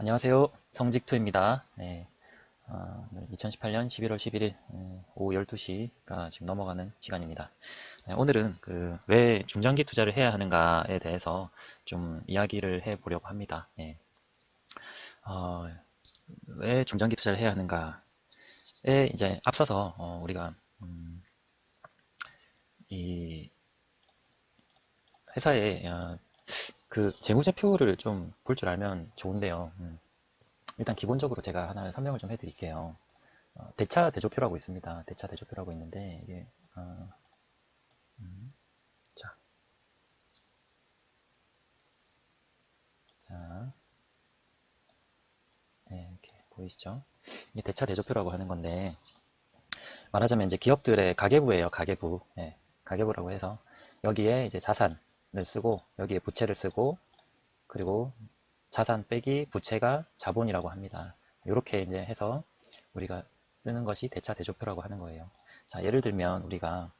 안녕하세요. 성직투입니다. 네, 2018년 11월 11일 오후 12시가 지금 넘어가는 시간입니다. 네, 오늘은 왜 중장기 투자를 해야 하는가에 대해서 좀 이야기를 해보려고 합니다. 네, 어, 왜 중장기 투자를 해야 하는가에 이제 앞서서 우리가 이 회사의 그 재무제표를 좀 볼 줄 알면 좋은데요. 일단 기본적으로 제가 하나 설명을 좀 해드릴게요. 대차 대조표라고 있습니다. 대차 대조표라고 있는데 이게 음, 자, 자, 네, 이렇게 보이시죠? 이게 대차 대조표라고 하는 건데 말하자면 이제 기업들의 가계부예요. 가계부. 네, 가계부라고 해서 여기에 이제 자산을 쓰고 여기에 부채를 쓰고 그리고 자산 빼기 부채가 자본이라고 합니다. 이렇게 이제 해서 우리가 쓰는 것이 대차 대조표라고 하는 거예요. 자, 예를 들면 우리가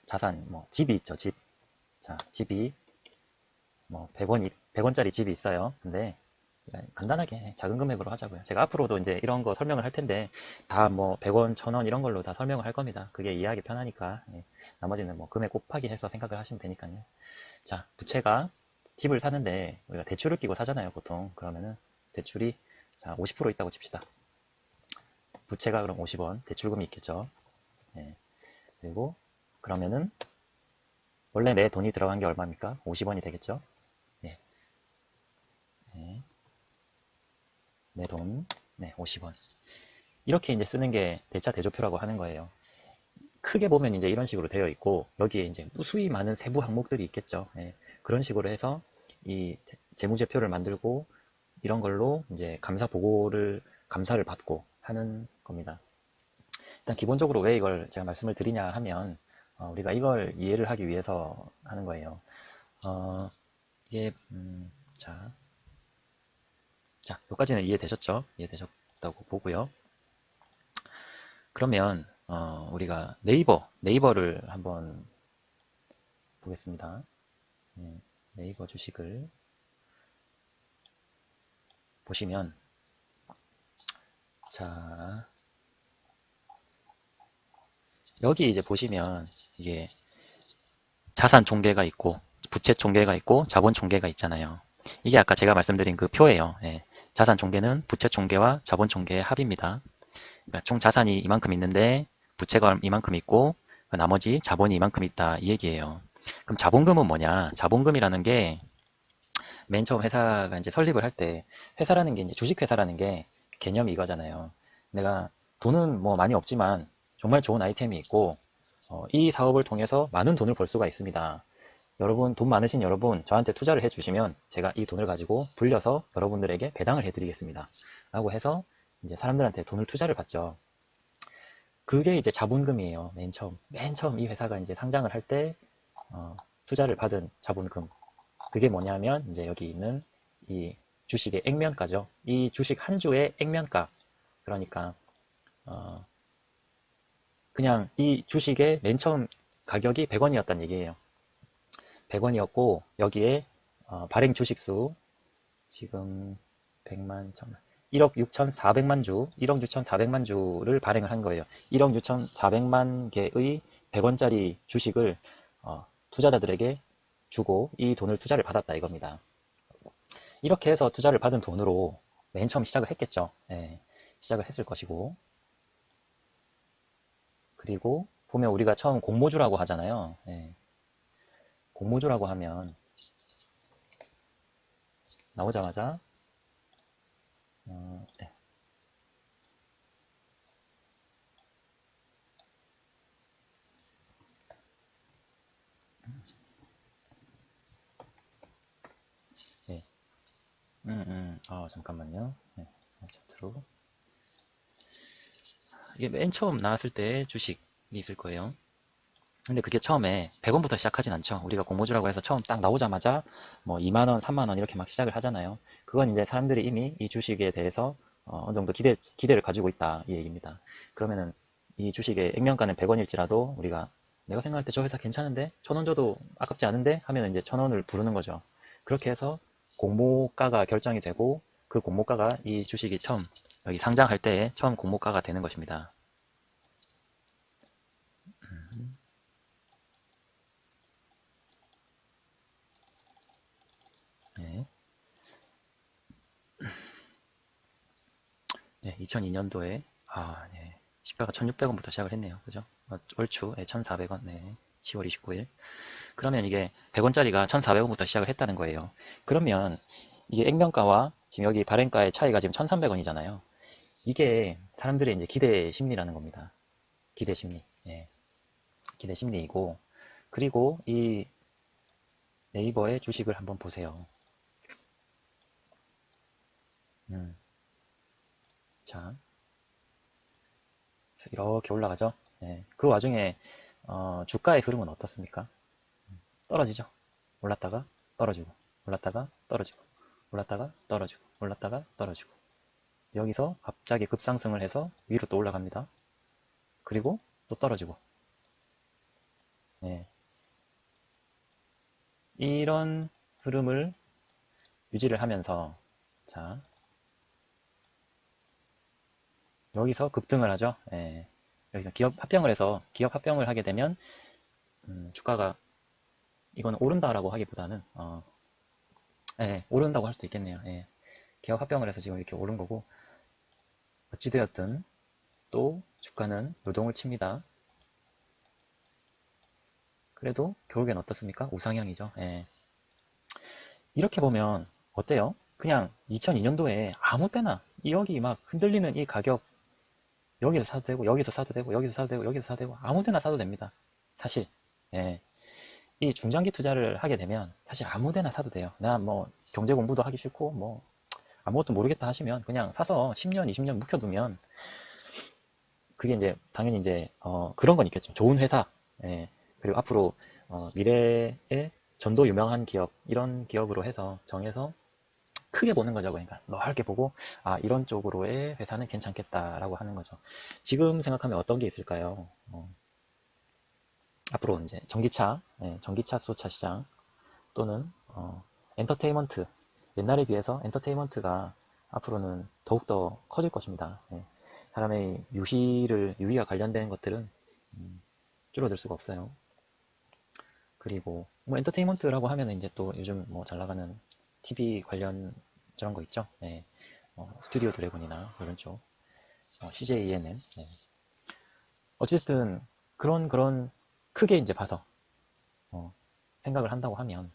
자산, 뭐 집이 있죠. 집. 자, 집이 뭐 100원짜리 집이 있어요. 근데 간단하게 작은 금액으로 하자고요. 제가 앞으로도 이제 이런 거 설명을 할 텐데 다 뭐 100원, 1000원 이런 걸로 다 설명을 할 겁니다. 그게 이해하기 편하니까. 예. 나머지는 뭐 금액 곱하기 해서 생각을 하시면 되니까요. 자, 부채가 집을 사는데 우리가 대출을 끼고 사잖아요, 보통. 그러면은 대출이 자, 50% 있다고 칩시다. 부채가 그럼 50원, 대출금이 있겠죠. 예. 그리고 그러면은 원래 내 돈이 들어간 게 얼마입니까? 50원이 되겠죠. 예. 예. 내 돈, 네, 50원. 이렇게 이제 쓰는 게 대차 대조표라고 하는 거예요. 크게 보면 이제 이런 식으로 되어 있고 여기에 이제 무수히 많은 세부 항목들이 있겠죠. 예, 그런 식으로 해서 이 재무제표를 만들고 이런 걸로 이제 감사를 받고 하는 겁니다. 일단 기본적으로 왜 이걸 제가 말씀을 드리냐 하면 우리가 이걸 이해를 하기 위해서 하는 거예요. 어, 이게 자, 여기까지는 이해되셨죠? 이해되셨다고 보고요. 그러면 우리가 네이버를 한번 보겠습니다. 네이버 주식을 보시면 자 여기 이제 보시면 이게 자산 총계가 있고 부채 총계가 있고 자본 총계가 있잖아요. 이게 아까 제가 말씀드린 그 표예요. 예. 자산 총계는 부채 총계와 자본 총계의 합입니다. 그러니까 총 자산이 이만큼 있는데 부채가 이만큼 있고 나머지 자본이 이만큼 있다 이 얘기예요. 그럼 자본금은 뭐냐? 자본금이라는 게 맨 처음 회사가 이제 설립을 할 때 회사라는 게 이제 주식회사라는 게 개념이 이거잖아요. 내가 돈은 뭐 많이 없지만 정말 좋은 아이템이 있고 이 사업을 통해서 많은 돈을 벌 수가 있습니다. 여러분 돈 많으신 여러분 저한테 투자를 해주시면 제가 이 돈을 가지고 불려서 여러분들에게 배당을 해드리겠습니다. 라고 해서 이제 사람들한테 돈을 투자를 받죠. 그게 이제 자본금이에요. 맨 처음 이 회사가 이제 상장을 할 때 투자를 받은 자본금. 그게 뭐냐면 이제 여기 있는 이 주식의 액면가죠. 이 주식 한 주의 액면가. 그러니까 그냥 이 주식의 맨 처음 가격이 100원이었단 얘기예요. 100원이었고 여기에 발행 주식수 지금 100만, 1000만 1억 6,400만 주, 1억 6,400만 주를 발행을 한 거예요. 1억 6,400만 개의 100원짜리 주식을 투자자들에게 주고 이 돈을 투자를 받았다 이겁니다. 이렇게 해서 투자를 받은 돈으로 맨 처음 시작을 했겠죠. 예, 시작을 했을 것이고 그리고 보면 우리가 처음 공모주라고 하잖아요. 예, 공모주라고 하면 나오자마자 예, 예. 잠깐만요. 예, 차트로 이게 맨 처음 나왔을 때 주식이 있을 거예요. 근데 그게 처음에 100원부터 시작하진 않죠. 우리가 공모주라고 해서 처음 딱 나오자마자 뭐 2만원, 3만원 이렇게 막 시작을 하잖아요. 그건 이제 사람들이 이미 이 주식에 대해서 어느 정도 기대를 가지고 있다 이 얘기입니다. 그러면은 이 주식의 액면가는 100원일지라도 우리가 내가 생각할 때 저 회사 괜찮은데 1000원 줘도 아깝지 않은데 하면 이제 1000원을 부르는 거죠. 그렇게 해서 공모가가 결정이 되고 그 공모가가 이 주식이 처음 여기 상장할 때 처음 공모가가 되는 것입니다. 네. 네, 2002년도에 네, 시가가 1600원부터 시작을 했네요. 그죠? 얼추 1400원. 네. 10월 29일. 그러면 이게 100원짜리가 1400원부터 시작을 했다는 거예요. 그러면 이게 액면가와 지금 여기 발행가의 차이가 지금 1300원이잖아요. 이게 사람들의 이제 기대 심리라는 겁니다. 기대 심리. 예. 기대 심리이고, 그리고 이 네이버의 주식을 한번 보세요. 자, 이렇게 올라가죠. 예. 그 와중에 주가의 흐름은 어떻습니까? 떨어지죠. 올랐다가 떨어지고, 올랐다가 떨어지고, 올랐다가 떨어지고, 올랐다가 떨어지고. 여기서 갑자기 급상승을 해서 위로 또 올라갑니다. 그리고 또 떨어지고. 예. 이런 흐름을 유지를 하면서, 자, 여기서 급등을 하죠. 예. 여기서 기업 합병을 하게 되면 주가가 이건 오른다라고 하기보다는 오른다고 할 수도 있겠네요. 예. 기업 합병을 해서 지금 이렇게 오른 거고, 어찌되었든 또 주가는 요동을 칩니다. 그래도 결국엔 어떻습니까? 우상향이죠. 예. 이렇게 보면 어때요? 그냥 2002년도에 아무 때나 여기 막 흔들리는 이 가격, 여기서 사도 되고 여기서 사도 되고 여기서 사도 되고 여기서 사도 되고 아무 데나 사도 됩니다. 사실. 예. 이 중장기 투자를 하게 되면 사실 아무 데나 사도 돼요. 나 뭐 경제 공부도 하기 싫고 뭐 아무것도 모르겠다 하시면 그냥 사서 10년, 20년 묵혀두면 그게 이제 당연히 이제 그런 건 있겠죠. 좋은 회사, 예. 그리고 앞으로 미래에 전도 유명한 기업, 이런 기업으로 해서 정해서 크게 보는 거죠. 그러니까 넓게 보고 이런 쪽으로의 회사는 괜찮겠다라고 하는 거죠. 지금 생각하면 어떤 게 있을까요? 앞으로 이제 전기차, 전기차 수소차 시장 또는 엔터테인먼트, 옛날에 비해서 엔터테인먼트가 앞으로는 더욱더 커질 것입니다. 예. 사람의 유희와 관련된 것들은 줄어들 수가 없어요. 그리고 뭐 엔터테인먼트라고 하면 이제 또 요즘 뭐 잘 나가는 TV 관련 저런 거 있죠. 네. 스튜디오 드래곤이나 이런 쪽, CJ ENM. 네. 어쨌든 그런 크게 이제 봐서 생각을 한다고 하면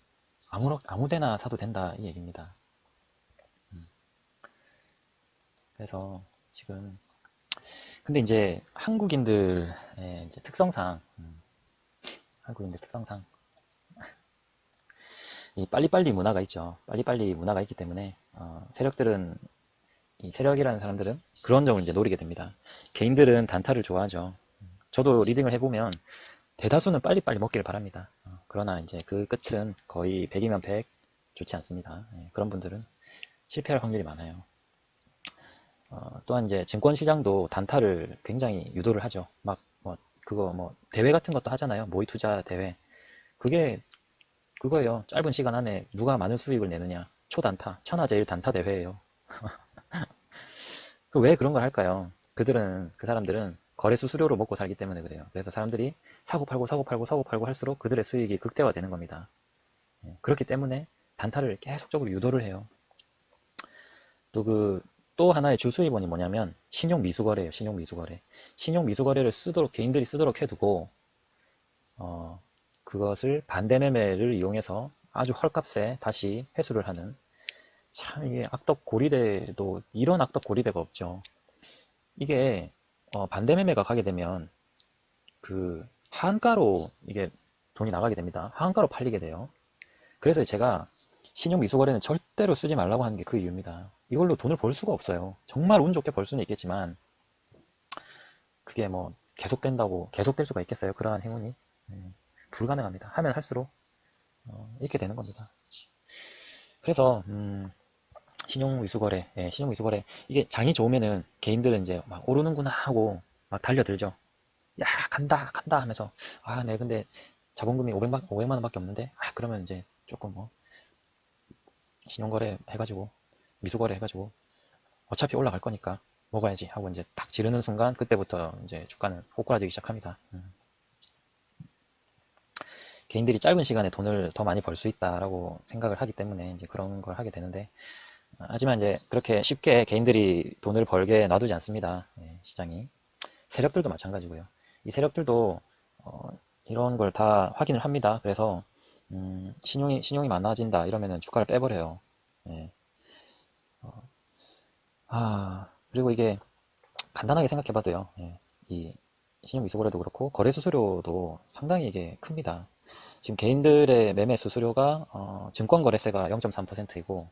아무 데나 사도 된다 이 얘기입니다. 그래서 지금 근데 이제 한국인들의 이제 특성상 한국인들 특성상 이 빨리빨리 문화가 있죠. 빨리빨리 문화가 있기 때문에 세력들은 이 세력이라는 사람들은 그런 점을 이제 노리게 됩니다. 개인들은 단타를 좋아하죠. 저도 리딩을 해보면 대다수는 빨리빨리 먹기를 바랍니다. 그러나 이제 그 끝은 거의 100이면 100 좋지 않습니다. 예, 그런 분들은 실패할 확률이 많아요. 또한 이제 증권시장도 단타를 굉장히 유도를 하죠. 막 뭐 그거 뭐 대회 같은 것도 하잖아요. 모의 투자 대회. 그게 그거예요. 짧은 시간 안에 누가 많은 수익을 내느냐. 초단타, 천하제일 단타 대회예요. 왜 그런 걸 할까요? 그 사람들은 거래소 수수료로 먹고 살기 때문에 그래요. 그래서 사람들이 사고 팔고 사고 팔고 사고 팔고 할수록 그들의 수익이 극대화되는 겁니다. 그렇기 때문에 단타를 계속적으로 유도를 해요. 또 하나의 주수입원이 뭐냐면 신용 미수거래예요. 신용 미수거래. 신용 미수거래를 개인들이 쓰도록 해두고 그것을 반대 매매를 이용해서 아주 헐값에 다시 회수를 하는, 참 이게 악덕 고리대도 이런 악덕 고리대가 없죠. 이게 반대 매매가 가게 되면 그 하한가로 이게 돈이 나가게 됩니다. 하한가로 팔리게 돼요. 그래서 제가 신용 미수거래는 절대로 쓰지 말라고 하는 게 그 이유입니다. 이걸로 돈을 벌 수가 없어요. 정말 운 좋게 벌 수는 있겠지만 그게 뭐 계속될 수가 있겠어요? 그러한 행운이 불가능합니다. 하면 할수록 이렇게 되는 겁니다. 그래서 신용 미수거래 이게 장이 좋으면은 개인들은 이제 막 오르는구나 하고 막 달려들죠. 야 간다 간다 하면서 네 근데 자본금이 500만 원밖에 없는데 그러면 이제 조금 뭐 신용거래 해가지고, 미수거래 해가지고, 어차피 올라갈 거니까 먹어야지 하고 이제 딱 지르는 순간 그때부터 이제 주가는 꼬꾸라지기 시작합니다. 개인들이 짧은 시간에 돈을 더 많이 벌 수 있다라고 생각을 하기 때문에 이제 그런 걸 하게 되는데, 하지만 이제 그렇게 쉽게 개인들이 돈을 벌게 놔두지 않습니다. 예, 시장이. 세력들도 마찬가지고요. 이 세력들도 이런 걸 다 확인을 합니다. 그래서 신용이 많아진다 이러면은 주가를 빼버려요. 예. 그리고 이게 간단하게 생각해봐도요. 예, 이 신용 미수거래도 그렇고 거래 수수료도 상당히 이게 큽니다. 지금 개인들의 매매 수수료가 증권거래세가 0.3%이고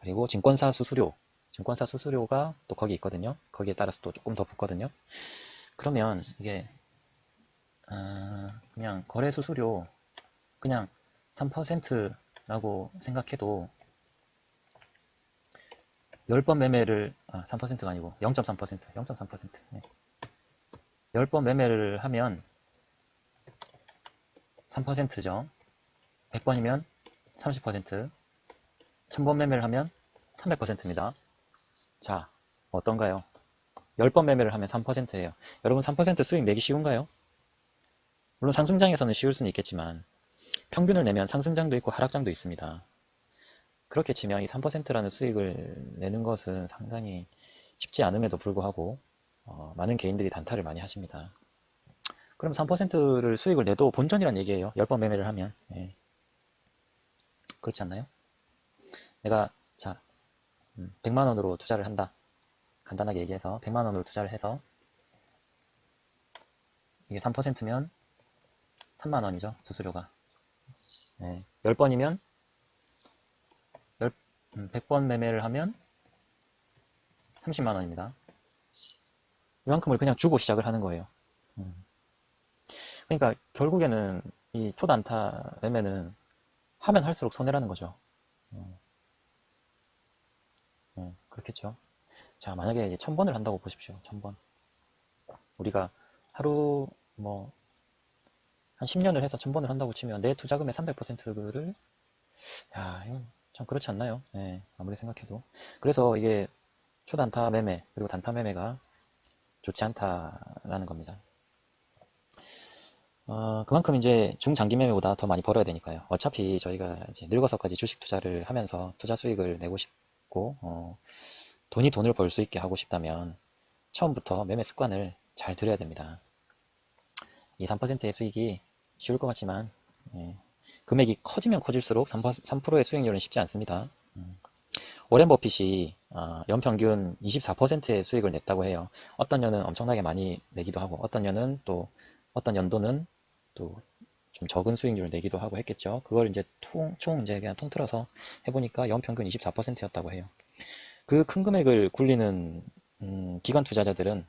그리고 증권사 수수료가 또 거기 있거든요. 거기에 따라서 또 조금 더 붙거든요. 그러면 이게 그냥 거래 수수료 그냥 3%라고 생각해도 10번 매매를 3%가 아니고 0.3% 네. 10번 매매를 하면 3%죠. 100번이면 30%, 1000번 매매를 하면 300%입니다. 자, 어떤가요? 10번 매매를 하면 3%예요. 여러분 3% 수익 내기 쉬운가요? 물론 상승장에서는 쉬울 수는 있겠지만 평균을 내면 상승장도 있고 하락장도 있습니다. 그렇게 치면 이 3%라는 수익을 내는 것은 상당히 쉽지 않음에도 불구하고 많은 개인들이 단타를 많이 하십니다. 그럼 3%를 수익을 내도 본전이란 얘기예요. 10번 매매를 하면. 예. 그렇지 않나요? 내가 자 100만 원으로 투자를 한다. 간단하게 얘기해서 100만 원으로 투자를 해서 이게 3%면 3만 원이죠. 수수료가. 예. 10번이면 100번 매매를 하면 30만 원입니다. 이만큼을 그냥 주고 시작을 하는 거예요. 그러니까 결국에는 이 초단타 매매는 하면 할수록 손해라는 거죠. 그렇겠죠. 자, 만약에 1000번을 한다고 보십시오. 1000번. 우리가 하루 뭐 한 10년을 해서 1000번을 한다고 치면 내 투자금의 300%를 야, 이건 참 그렇지 않나요? 네, 아무리 생각해도. 그래서 이게 초단타 매매 그리고 단타 매매가 좋지 않다라는 겁니다. 그만큼 이제 중장기 매매보다 더 많이 벌어야 되니까요. 어차피 저희가 이제 늙어서까지 주식 투자를 하면서 투자 수익을 내고 싶고, 돈이 돈을 벌 수 있게 하고 싶다면 처음부터 매매 습관을 잘 들여야 됩니다. 이 3%의 수익이 쉬울 것 같지만, 예, 금액이 커지면 커질수록 3%의 수익률은 쉽지 않습니다. 오렌 버핏이 연평균 24%의 수익을 냈다고 해요. 어떤 년은 엄청나게 많이 내기도 하고, 어떤 년은 또 어떤 연도는 또 좀 적은 수익률을 내기도 하고 했겠죠. 그걸 이제 총 이제 그냥 통틀어서 해보니까 연평균 24%였다고 해요. 그 큰 금액을 굴리는 기관 투자자들은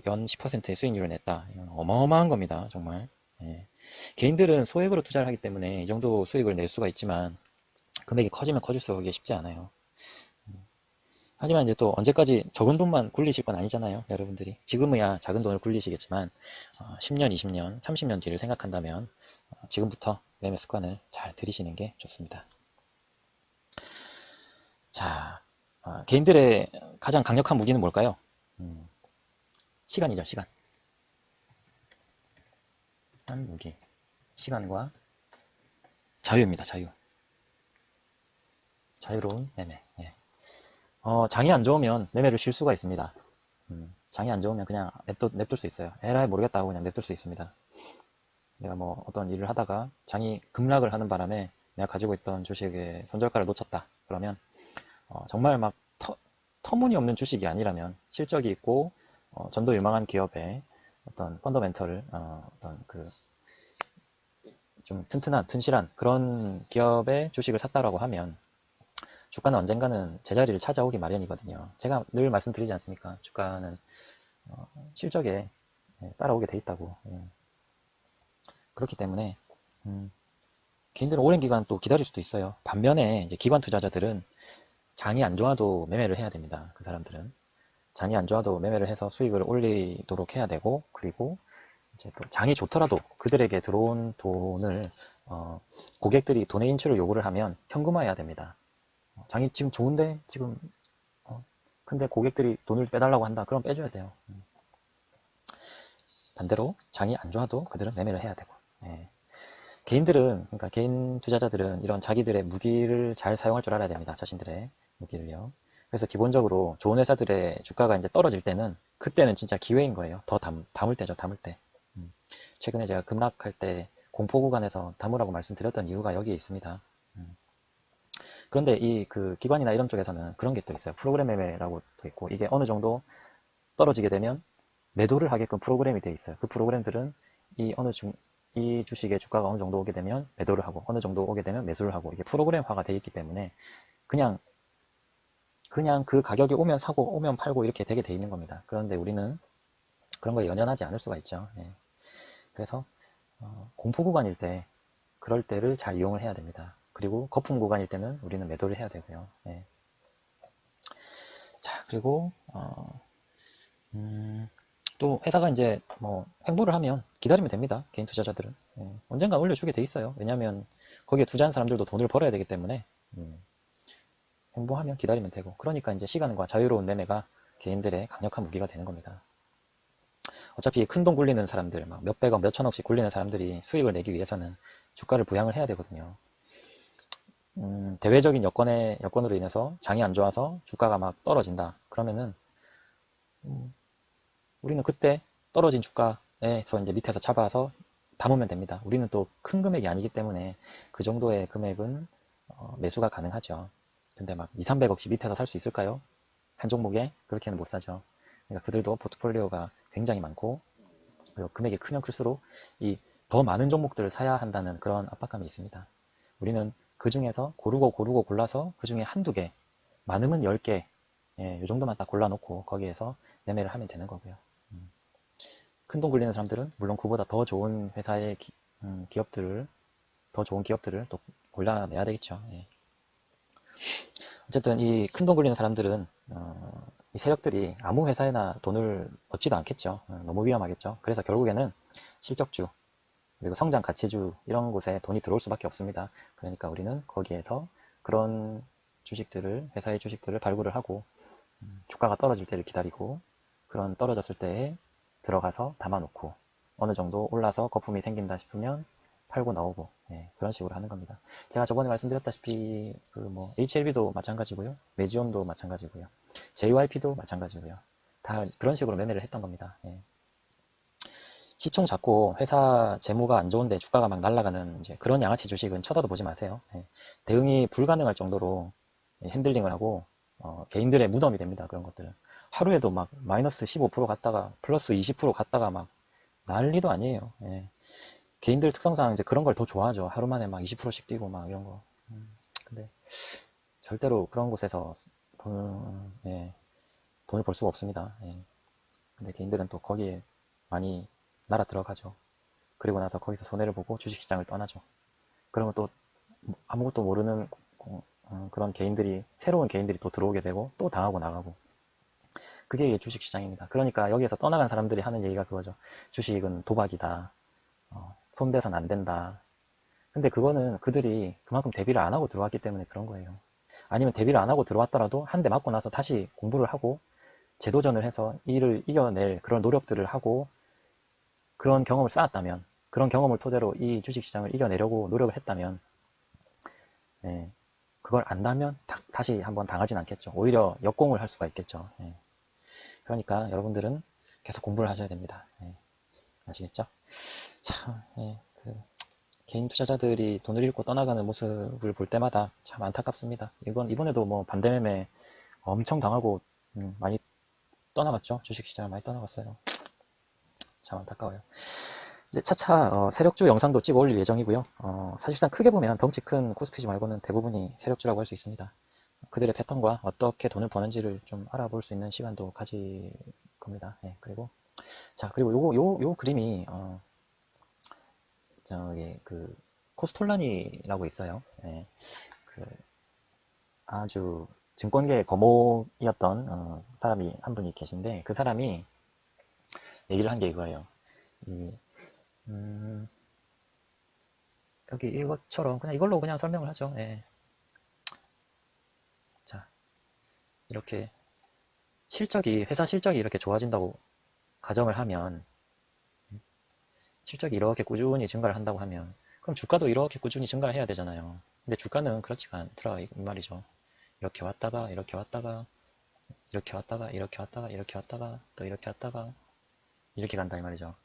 연 10%의 수익률을 냈다. 이건 어마어마한 겁니다. 정말. 예. 개인들은 소액으로 투자를 하기 때문에 이 정도 수익을 낼 수가 있지만 금액이 커지면 커질수록 이게 쉽지 않아요. 하지만 이제 또 언제까지 적은 돈만 굴리실 건 아니잖아요. 여러분들이. 지금이야 작은 돈을 굴리시겠지만 10년, 20년, 30년 뒤를 생각한다면 지금부터 매매 습관을 잘 들이시는 게 좋습니다. 자, 개인들의 가장 강력한 무기는 뭘까요? 시간이죠, 시간. 한 무기. 시간과 자유입니다, 자유. 자유로운 매매. 예. 장이 안 좋으면 매매를 쉴 수가 있습니다. 장이 안 좋으면 그냥 냅둘 수 있어요. 에라이 모르겠다고 그냥 냅둘 수 있습니다. 내가 뭐 어떤 일을 하다가 장이 급락을 하는 바람에 내가 가지고 있던 주식의 손절가를 놓쳤다. 그러면 정말 막 터무니없는 주식이 아니라면 실적이 있고 전도 유망한 기업의 어떤 펀더멘털을 어떤 그 좀 튼실한 그런 기업의 주식을 샀다라고 하면 주가는 언젠가는 제자리를 찾아오기 마련이거든요. 제가 늘 말씀드리지 않습니까? 주가는 실적에 따라오게 돼 있다고. 그렇기 때문에 개인들은 오랜 기간 또 기다릴 수도 있어요. 반면에 이제 기관 투자자들은 장이 안 좋아도 매매를 해야 됩니다. 그 사람들은 장이 안 좋아도 매매를 해서 수익을 올리도록 해야 되고, 그리고 이제 또 장이 좋더라도 그들에게 들어온 돈을 고객들이 돈의 인출을 요구를 하면 현금화해야 됩니다. 장이 지금 좋은데 지금 근데 고객들이 돈을 빼달라고 한다. 그럼 빼줘야 돼요. 반대로 장이 안 좋아도 그들은 매매를 해야 되고. 예. 개인들은, 그러니까 개인 투자자들은 이런 자기들의 무기를 잘 사용할 줄 알아야 됩니다. 자신들의 무기를요. 그래서 기본적으로 좋은 회사들의 주가가 이제 떨어질 때는 그때는 진짜 기회인 거예요. 더 담을 때죠. 담을 때. 최근에 제가 급락할 때 공포 구간에서 담으라고 말씀드렸던 이유가 여기에 있습니다. 그런데 이 그 기관이나 이런 쪽에서는 그런 게 또 있어요. 프로그램 매매라고 또 있고, 이게 어느 정도 떨어지게 되면 매도를 하게끔 프로그램이 되어 있어요. 그 프로그램들은 이 주식의 주가가 어느 정도 오게 되면 매도를 하고, 어느 정도 오게 되면 매수를 하고, 이게 프로그램화가 되어 있기 때문에 그냥 그 가격이 오면 사고 오면 팔고 이렇게 되게 돼 있는 겁니다. 그런데 우리는 그런 걸 연연하지 않을 수가 있죠. 예. 그래서 공포 구간일 때 그럴 때를 잘 이용을 해야 됩니다. 그리고 거품 구간일 때는 우리는 매도를 해야 되고요. 예. 자, 그리고 또 회사가 이제 뭐 횡보를 하면 기다리면 됩니다. 개인 투자자들은. 예. 언젠가 올려주게 돼 있어요. 왜냐하면 거기에 투자한 사람들도 돈을 벌어야 되기 때문에 횡보하면 기다리면 되고, 그러니까 이제 시간과 자유로운 매매가 개인들의 강력한 무기가 되는 겁니다. 어차피 큰 돈 굴리는 사람들, 막 몇백억, 몇천억씩 굴리는 사람들이 수익을 내기 위해서는 주가를 부양을 해야 되거든요. 대외적인 여건으로 인해서 장이 안 좋아서 주가가 막 떨어진다. 그러면은 우리는 그때 떨어진 주가에서 이제 밑에서 잡아서 담으면 됩니다. 우리는 또 큰 금액이 아니기 때문에 그 정도의 금액은 매수가 가능하죠. 근데 막 2, 300억씩 밑에서 살 수 있을까요? 한 종목에? 그렇게는 못 사죠. 그러니까 그들도 포트폴리오가 굉장히 많고, 그리고 금액이 크면 클수록 이 더 많은 종목들을 사야 한다는 그런 압박감이 있습니다. 우리는 그 중에서 고르고 골라서 그 중에 한두 개, 많으면 10개, 이 정도만 딱 골라놓고 거기에서 매매를 하면 되는 거고요. 큰 돈 굴리는 사람들은 물론 그보다 더 좋은 회사의 더 좋은 기업들을 또 골라내야 되겠죠. 예. 어쨌든 이 큰 돈 굴리는 사람들은 이 세력들이 아무 회사에나 돈을 얻지도 않겠죠. 너무 위험하겠죠. 그래서 결국에는 실적주, 그리고 성장 가치주 이런 곳에 돈이 들어올 수밖에 없습니다. 그러니까 우리는 거기에서 그런 회사의 주식들을 발굴을 하고 주가가 떨어질 때를 기다리고, 그런 떨어졌을 때에 들어가서 담아놓고 어느 정도 올라서 거품이 생긴다 싶으면 팔고 나오고, 예, 그런 식으로 하는 겁니다. 제가 저번에 말씀드렸다시피 그 뭐 HLB도 마찬가지고요, 메지온도 마찬가지고요, JYP도 마찬가지고요. 다 그런 식으로 매매를 했던 겁니다. 예. 시총 작고 회사 재무가 안 좋은데 주가가 막 날아가는 이제 그런 양아치 주식은 쳐다도 보지 마세요. 예. 대응이 불가능할 정도로 핸들링을 하고 개인들의 무덤이 됩니다. 그런 것들은 하루에도 막 마이너스 15% 갔다가 플러스 20% 갔다가 막 난리도 아니에요. 예. 개인들 특성상 이제 그런 걸 더 좋아하죠. 하루 만에 막 20%씩 뛰고 막 이런 거. 근데 절대로 그런 곳에서 예, 돈을 벌 수가 없습니다. 예. 근데 개인들은 또 거기에 많이 날아 들어가죠. 그리고 나서 거기서 손해를 보고 주식시장을 떠나죠. 그러면 또 아무것도 모르는 그런 새로운 개인들이 또 들어오게 되고 또 당하고 나가고, 그게 주식시장입니다. 그러니까 여기에서 떠나간 사람들이 하는 얘기가 그거죠. 주식은 도박이다. 손대선 안 된다. 근데 그거는 그들이 그만큼 대비를 안 하고 들어왔기 때문에 그런 거예요. 아니면 대비를 안 하고 들어왔더라도 한 대 맞고 나서 다시 공부를 하고 재도전을 해서 이를 이겨낼 그런 노력들을 하고 그런 경험을 쌓았다면, 그런 경험을 토대로 이 주식시장을 이겨내려고 노력을 했다면, 예, 그걸 안다면 다시 한번 당하진 않겠죠. 오히려 역공을 할 수가 있겠죠. 예. 그러니까 여러분들은 계속 공부를 하셔야 됩니다. 예. 아시겠죠? 참, 예, 개인 투자자들이 돈을 잃고 떠나가는 모습을 볼 때마다 참 안타깝습니다. 이번에도 뭐 반대매매 엄청 당하고 많이 떠나갔죠. 주식시장을 많이 떠나갔어요. 참 안타까워요. 이제 차차 세력주 영상도 찍어 올릴 예정이고요. 사실상 크게 보면 덩치 큰 코스피지 말고는 대부분이 세력주라고 할 수 있습니다. 그들의 패턴과 어떻게 돈을 버는지를 좀 알아볼 수 있는 시간도 가질 겁니다. 예, 그리고 요 그림이 저기 그 코스톨라니라고 있어요. 예, 그 아주 증권계 거목이었던 사람이 한 분이 계신데, 그 사람이 얘기를 한 게 이거예요. 이, 여기 이것처럼 그냥 이걸로 그냥 설명을 하죠. 예. 자, 이렇게 회사 실적이 이렇게 좋아진다고 가정을 하면, 실적이 이렇게 꾸준히 증가를 한다고 하면, 그럼 주가도 이렇게 꾸준히 증가를 해야 되잖아요. 근데 주가는 그렇지가 않더라, 이 말이죠. 이렇게 왔다가, 이렇게 왔다가, 이렇게 왔다가, 이렇게 왔다가, 이렇게 왔다가, 또 이렇게 왔다가, 이렇게 간다, 이 말이죠.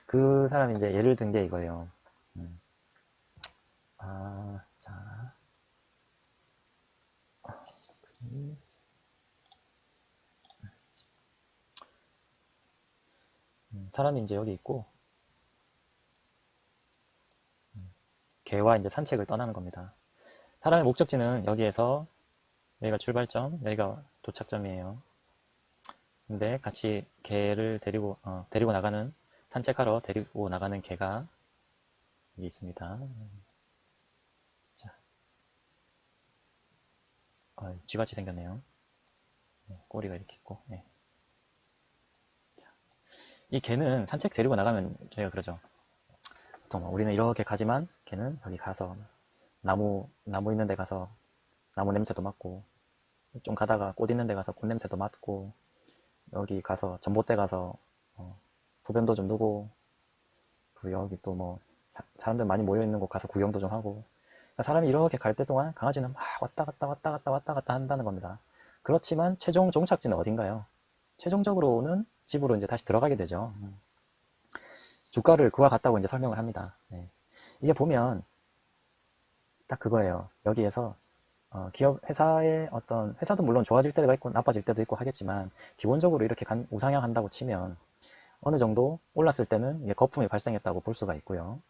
그 사람이 이제 예를 든 게 이거예요. 자, 음, 사람이 이제 여기 있고, 개와 이제 산책을 떠나는 겁니다. 사람의 목적지는 여기에서, 여기가 출발점, 여기가 도착점이에요. 근데 같이 개를 데리고 나가는, 산책하러 데리고 나가는 개가 여기 있습니다. 자, 쥐같이 생겼네요. 네, 꼬리가 이렇게 있고, 네. 자, 이 개는 산책 데리고 나가면 저희가 그러죠. 보통 우리는 이렇게 가지만 걔는 여기 가서 나무 있는 데 가서 나무 냄새도 맡고, 좀 가다가 꽃 있는 데 가서 꽃 냄새도 맡고, 여기 가서 전봇대 가서 소변도 좀 누고, 그리고 여기 또 뭐 사람들 많이 모여 있는 곳 가서 구경도 좀 하고, 그러니까 사람이 이렇게 갈 때 동안 강아지는 막 왔다 갔다 왔다 갔다 왔다 갔다 한다는 겁니다. 그렇지만 최종 종착지는 어딘가요? 최종적으로는 집으로 이제 다시 들어가게 되죠. 주가를 그와 같다고 이제 설명을 합니다. 네. 이게 보면 딱 그거예요. 여기에서 회사의 회사도 물론 좋아질 때가 있고 나빠질 때도 있고 하겠지만, 기본적으로 이렇게 우상향한다고 치면 어느 정도 올랐을 때는 이게 거품이 발생했다고 볼 수가 있고요.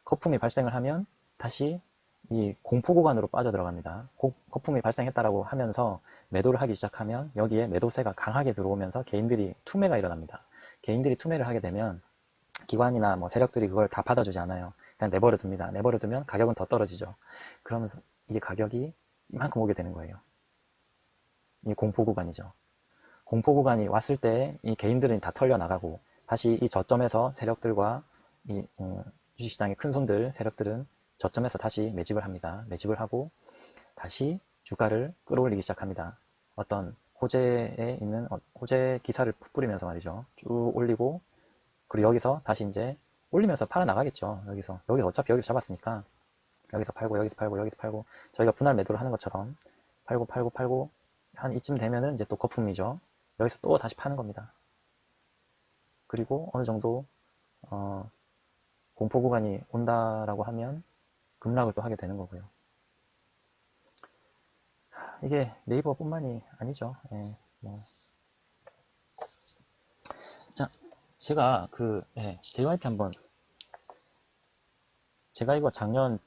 거품이 발생을 하면 다시 이 공포 구간으로 빠져들어갑니다. 거품이 발생했다라고 하면서 매도를 하기 시작하면 여기에 매도세가 강하게 들어오면서 개인들이 투매가 일어납니다. 개인들이 투매를 하게 되면 기관이나 뭐 세력들이 그걸 다 받아주지 않아요. 그냥 내버려 둡니다. 내버려 두면 가격은 더 떨어지죠. 그러면서 이게 가격이 이만큼 오게 되는 거예요. 이 공포 구간이죠. 공포 구간이 왔을 때 이 개인들은 다 털려 나가고, 다시 이 저점에서 세력들과 이 주식시장의 큰 손들 세력들은 저점에서 다시 매집을 합니다. 매집을 하고 다시 주가를 끌어올리기 시작합니다. 어떤 호재에 있는 호재 기사를 뿌리면서 말이죠. 쭉 올리고, 그리고 여기서 다시 이제 올리면서 팔아 나가겠죠. 여기서 어차피 여기서 잡았으니까 여기서 팔고 여기서 팔고 여기서 팔고, 저희가 분할 매도를 하는 것처럼 팔고 팔고 팔고, 한 이쯤 되면은 이제 또 거품이죠. 여기서 또 다시 파는 겁니다. 그리고 어느 정도 공포 구간이 온다라고 하면 급락을 또 하게 되는 거고요. 이게 네이버뿐만이 아니죠. 예, 뭐. 자, 제가 JYP 한번, 제가 이거 작년,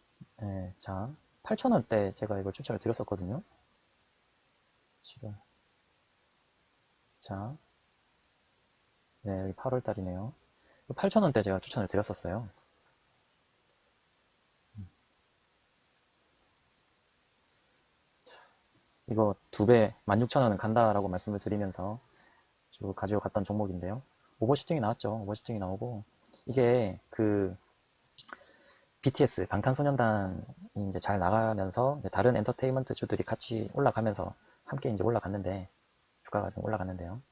자, 8,000원대 제가 이걸 추천을 드렸었거든요. 지금, 자, 네, 여기 8월 달이네요. 8,000원대 제가 추천을 드렸었어요. 이거 2배, 16,000원은 간다라고 말씀을 드리면서 쭉 가지고 갔던 종목인데요. 오버슈팅이 나왔죠. 오버슈팅이 나오고, 이게 BTS, 방탄소년단이 이제 잘 나가면서 이제 다른 엔터테인먼트 주들이 같이 올라가면서 함께 이제 올라갔는데, 주가가 좀 올라갔는데요.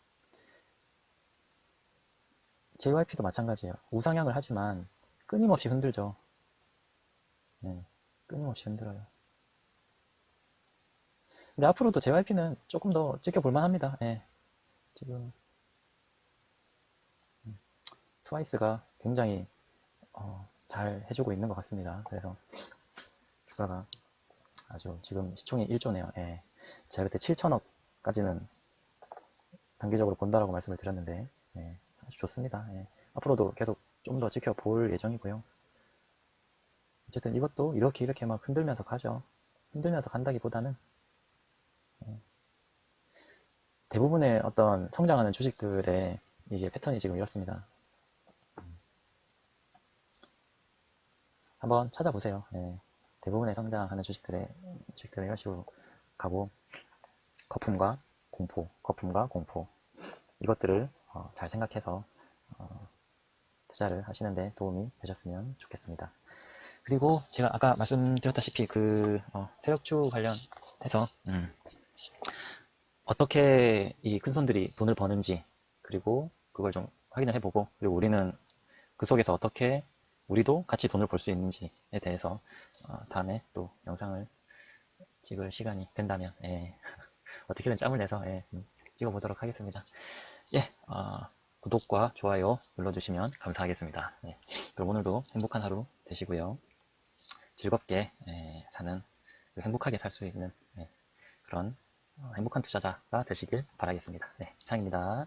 JYP도 마찬가지예요. 우상향을 하지만 끊임없이 흔들죠. 네, 끊임없이 흔들어요. 근데 앞으로도 JYP는 조금 더 지켜볼만 합니다. 예, 지금 트와이스가 굉장히 잘 해주고 있는 것 같습니다. 그래서 주가가 아주 지금 시총이 1조네요. 예, 제가 그때 7천억까지는 단기적으로 본다라고 말씀을 드렸는데, 예, 아주 좋습니다. 예, 앞으로도 계속 좀 더 지켜볼 예정이고요. 어쨌든 이것도 이렇게 막 흔들면서 가죠. 흔들면서 간다기보다는 대부분의 어떤 성장하는 주식들의 이게 패턴이 지금 이렇습니다. 한번 찾아보세요. 예, 대부분의 성장하는 주식들은 이런 식으로 가고, 거품과 공포, 이것들을 잘 생각해서 투자를 하시는데 도움이 되셨으면 좋겠습니다. 그리고 제가 아까 말씀드렸다시피 그 세력주 관련해서 어떻게 이 큰손들이 돈을 버는지 그리고 그걸 좀 확인을 해보고 그리고 우리는 그 속에서 어떻게 우리도 같이 돈을 벌 수 있는지에 대해서 다음에 또 영상을 찍을 시간이 된다면 예, 어떻게든 짬을 내서 예, 찍어보도록 하겠습니다. 예, 구독과 좋아요 눌러주시면 감사하겠습니다. 예, 그럼 오늘도 행복한 하루 되시고요. 즐겁게 사는 행복하게 살 수 있는 그런 행복한 투자자가 되시길 바라겠습니다. 네, 이상입니다.